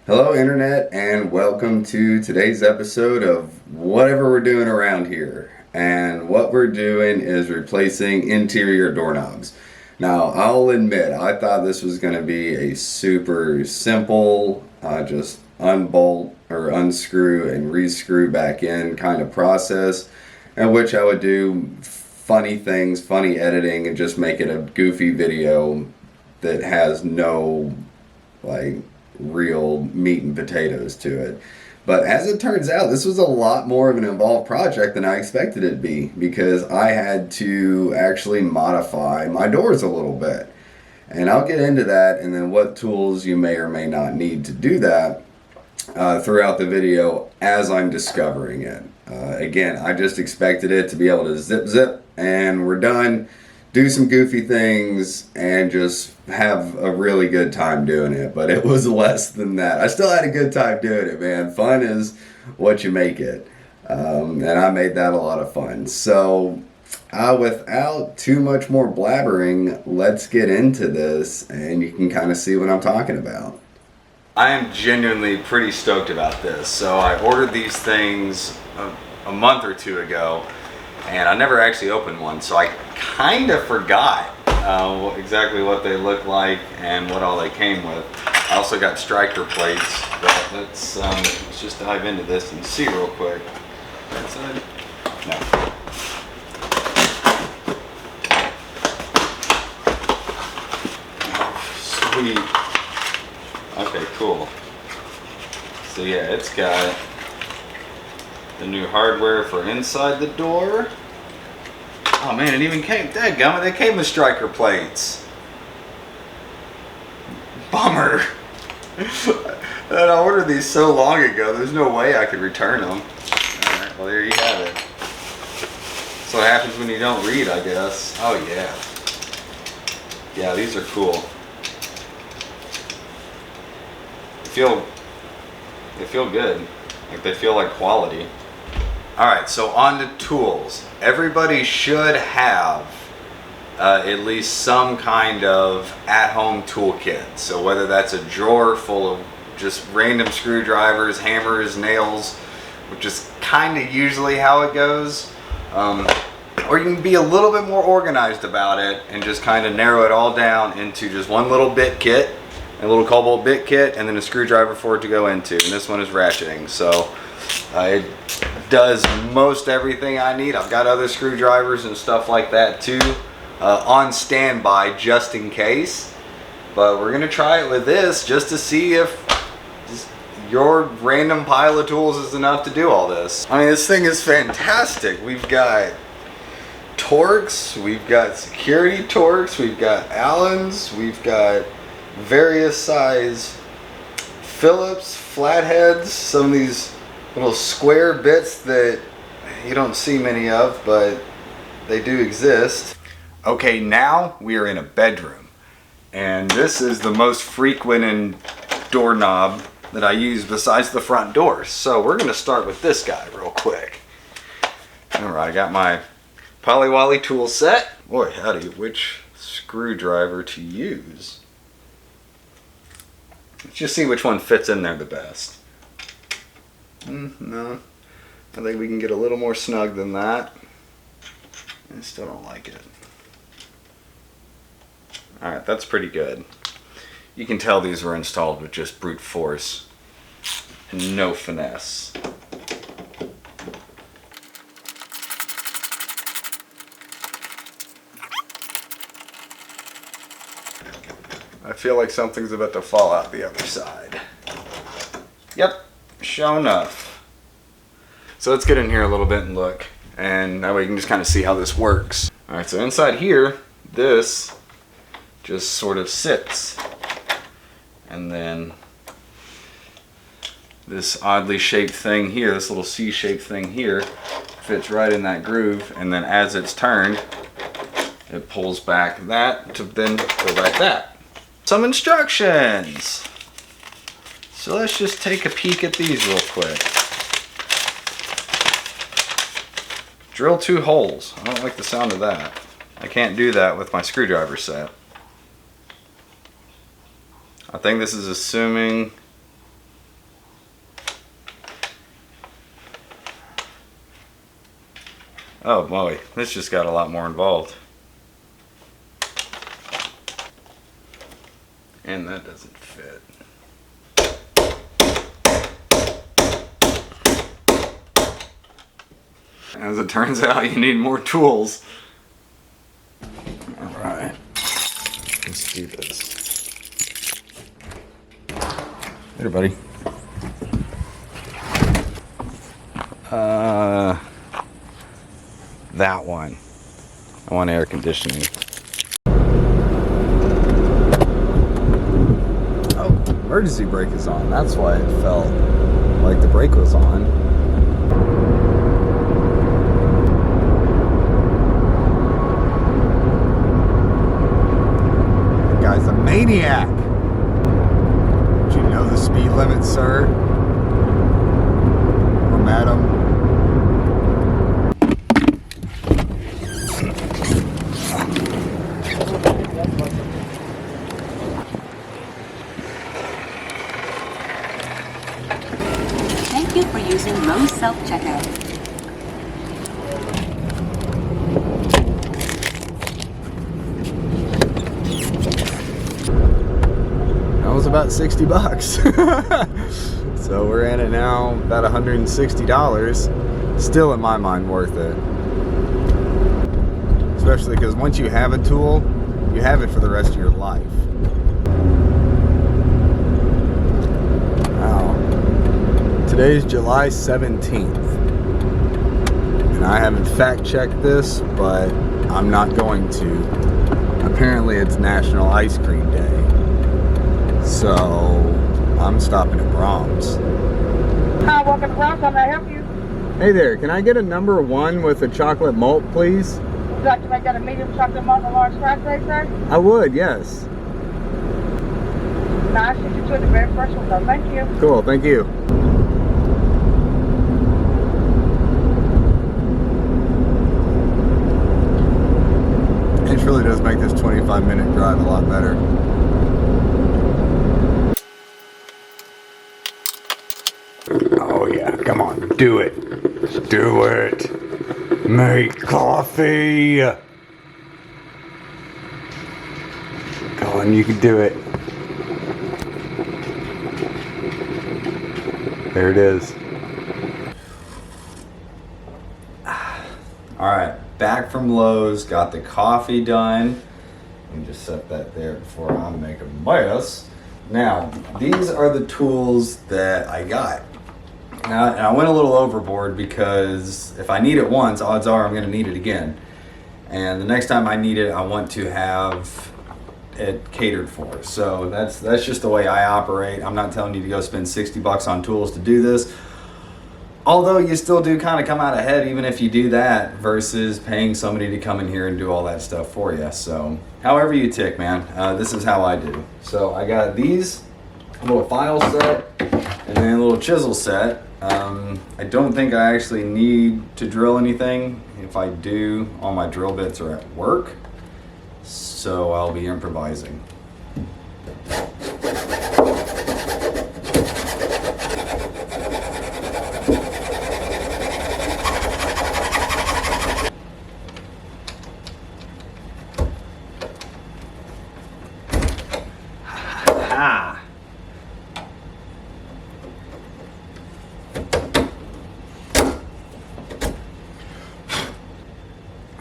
Hello, Internet, and welcome to today's episode of whatever we're doing around here. And what we're doing is replacing interior doorknobs. Now, I'll admit, I thought this was going to be a super simple, just unbolt or unscrew and rescrew back in kind of process, in which I would do funny things, funny editing, and just make it a goofy video that has no like real meat and potatoes to it. But as it turns out, this was a lot more of an involved project than I expected it to be because I had to actually modify my doors a little bit. And I'll get into that and then what tools you may or may not need to do that throughout the video as I'm discovering it. Again, I just expected it to be able to zip zip and we're done, do some goofy things, and just have a really good time doing it. But it was less than that. I still had a good time doing it, man. Fun is what you make it. And I made that a lot of fun. So, without too much more blabbering, let's get into this and you can kind of see what I'm talking about. I am genuinely pretty stoked about this. So I ordered these things a month or two ago, and I never actually opened one, so I kind of forgot exactly what they look like and what all they came with. I also got striker plates, but let's just dive into this and see real quick. Inside? No. Sweet. Okay, cool. So yeah, it's got the new hardware for inside the door. Oh man, it even came, dadgummit, they came with striker plates. Bummer. And I ordered these so long ago, there's no way I could return them. Alright, well there you have it. That's what happens when you don't read, I guess. Oh yeah. Yeah, these are cool. They feel good. Like they feel like quality. Alright, so on to tools. Everybody should have at least some kind of at-home toolkit. So whether that's a drawer full of just random screwdrivers, hammers, nails, which is kind of usually how it goes, or you can be a little bit more organized about it and just kind of narrow it all down into just one little bit kit, a little Cobalt bit kit, and then a screwdriver for it to go into. And this one is ratcheting, so it does most everything I need. I've got other screwdrivers and stuff like that too on standby just in case. But we're gonna try it with this just to see if your random pile of tools is enough to do all this. I mean, this thing is fantastic. We've got Torx, we've got security Torx, we've got Allens, we've got various size Phillips, flatheads, some of these little square bits that you don't see many of, but they do exist. Okay, now we are in a bedroom, and this is the most frequent doorknob that I use besides the front door. So we're gonna start with this guy real quick. Alright, I got my Polly Wolly tool set. Boy howdy, which screwdriver to use? Let's just see which one fits in there the best. No, I think we can get a little more snug than that. I still don't like it. Alright, that's pretty good. You can tell these were installed with just brute force and no finesse. I feel like something's about to fall out the other side. Yep, sure enough. So let's get in here a little bit and look, and that way you can just kind of see how this works. Alright, so inside here, this just sort of sits. And then this oddly shaped thing here, this little C-shaped thing here, fits right in that groove, and then as it's turned, it pulls back that to then go like that. Some instructions! So let's just take a peek at these real quick. Drill 2 holes. I don't like the sound of that. I can't do that with my screwdriver set. I think this is assuming Oh boy, this just got a lot more involved. And that doesn't fit. As it turns out, you need more tools. Alright, let's do this. Hey, buddy. That one. I want air conditioning. Oh, emergency brake is on. That's why it felt like the brake was on. That guy's a maniac. Do you know the speed limit, sir? Or madam? Thank you for using Lowe's self-checkout. That was about 60 bucks. So we're in it now, about $160. Still in my mind worth it. Especially because once you have a tool, you have it for the rest of your life. Today's July 17th, and I haven't fact-checked this, but I'm not going to. Apparently it's National Ice Cream Day, so I'm stopping at Brahms. Hi, welcome to Brahms. How may I help you? Hey there, can I get a number 1 with a chocolate malt, please? Would you like to make that a medium chocolate malt and a large fry today, sir? I would, yes. No, I shoot you to the very first one, though. Thank you. Cool, thank you. It really does make this 25-minute drive a lot better. Oh yeah, come on, do it. Do it. Make coffee. Come on, you can do it. There it is. Alright, back from Lowe's, got the coffee done. Let me just set that there before I make a mess. Now, these are the tools that I got. Now, and I went a little overboard because if I need it once, odds are I'm going to need it again. And the next time I need it, I want to have it catered for. So that's just the way I operate. I'm not telling you to go spend 60 bucks on tools to do this. Although you still do kind of come out ahead even if you do that versus paying somebody to come in here and do all that stuff for you. So however you tick, man, this is how I do. So I got these, a little file set and then a little chisel set. I don't think I actually need to drill anything. If I do, all my drill bits are at work. So I'll be improvising.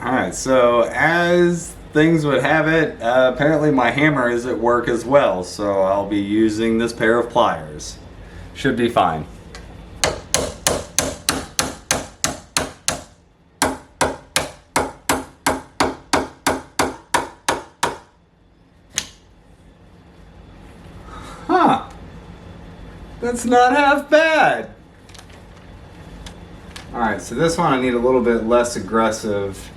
Alright, so as things would have it, apparently my hammer is at work as well, so I'll be using this pair of pliers. Should be fine. Huh. That's not half bad. Alright, so this one I need a little bit less aggressive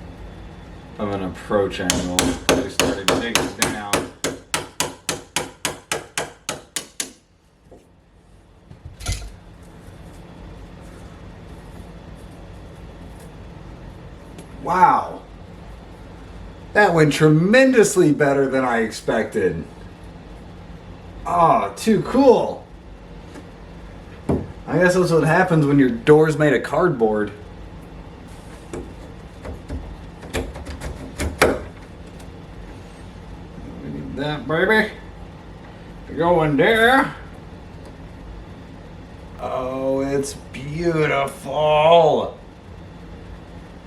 of an approach angle. I started digging down. Wow. That went tremendously better than I expected. Oh, too cool. I guess that's what happens when your door's made of cardboard. baby. Going there. Oh, it's beautiful.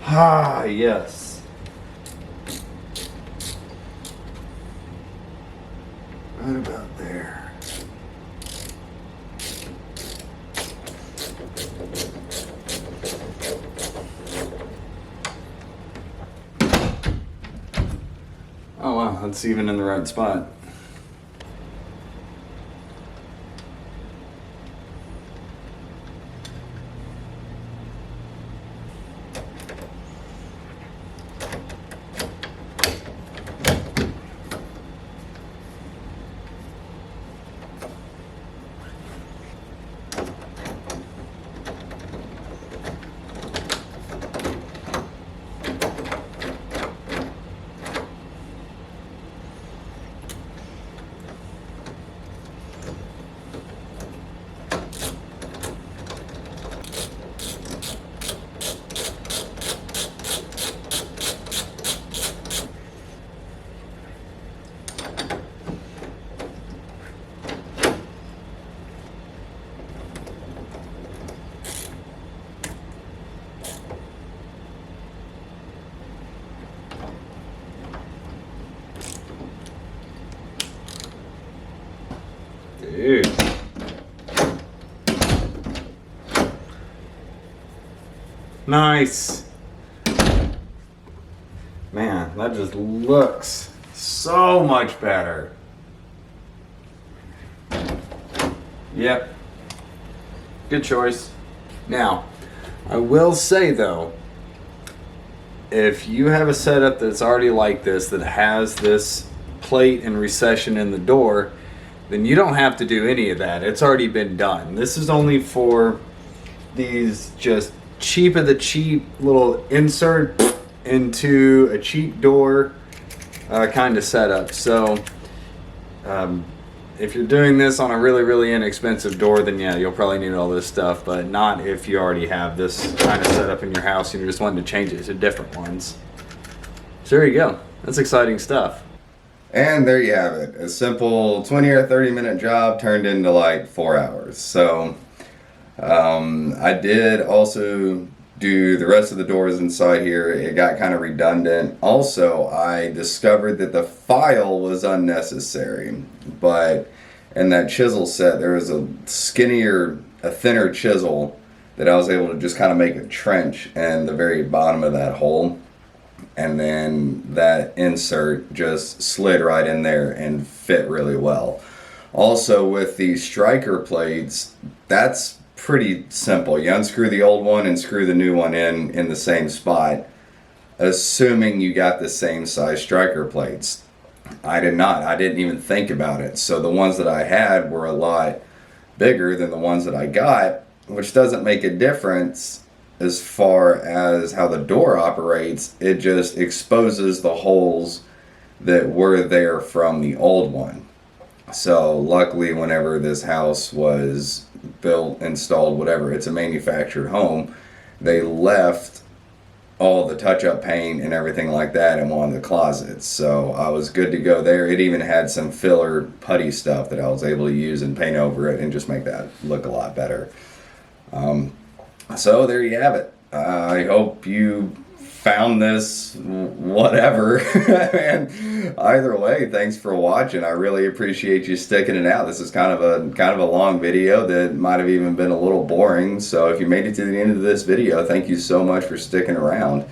Ah, yes. Right about there. Oh wow, that's even in the right spot. Dude. Nice. Man, that just looks so much better. Yep. Good choice. Now, I will say though, if you have a setup that's already like this, that has this plate and recession in the door, then you don't have to do any of that. It's already been done. This is only for these just cheap of the cheap little insert into a cheap door kind of setup. So if you're doing this on a really, really inexpensive door, then yeah, you'll probably need all this stuff, but not if you already have this kind of setup in your house and you're just wanting to change it to different ones. So there you go. That's exciting stuff. And there you have it. A simple 20 or 30 minute job turned into like 4 hours. So I did also do the rest of the doors inside here. It got kind of redundant. Also, I discovered that the file was unnecessary. But in that chisel set, there was a thinner chisel that I was able to just kind of make a trench in the very bottom of that hole. And then that insert just slid right in there and fit really well. Also with the striker plates, that's pretty simple. You unscrew the old one and screw the new one in the same spot, assuming you got the same size striker plates. I did not. I didn't even think about it. So the ones that I had were a lot bigger than the ones that I got, which doesn't make a difference as far as how the door operates. It just exposes the holes that were there from the old one. So luckily, whenever this house was built, installed, whatever, it's a manufactured home, they left all the touch-up paint and everything like that in one of the closets. So I was good to go there. It even had some filler putty stuff that I was able to use and paint over it and just make that look a lot better. So there you have it. I hope you found this whatever. And either way, thanks for watching. I really appreciate you sticking it out. This is kind of a long video that might have even been a little boring. So if you made it to the end of this video, thank you so much for sticking around.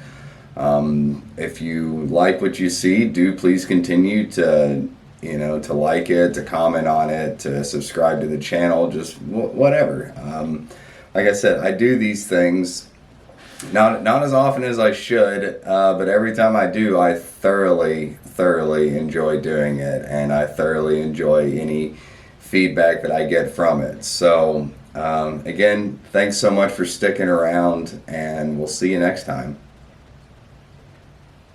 If you like what you see, do please continue to like it, to comment on it, to subscribe to the channel, just whatever. Like I said, I do these things not as often as I should, but every time I do, I thoroughly enjoy doing it, and I thoroughly enjoy any feedback that I get from it. So again, thanks so much for sticking around, and we'll see you next time.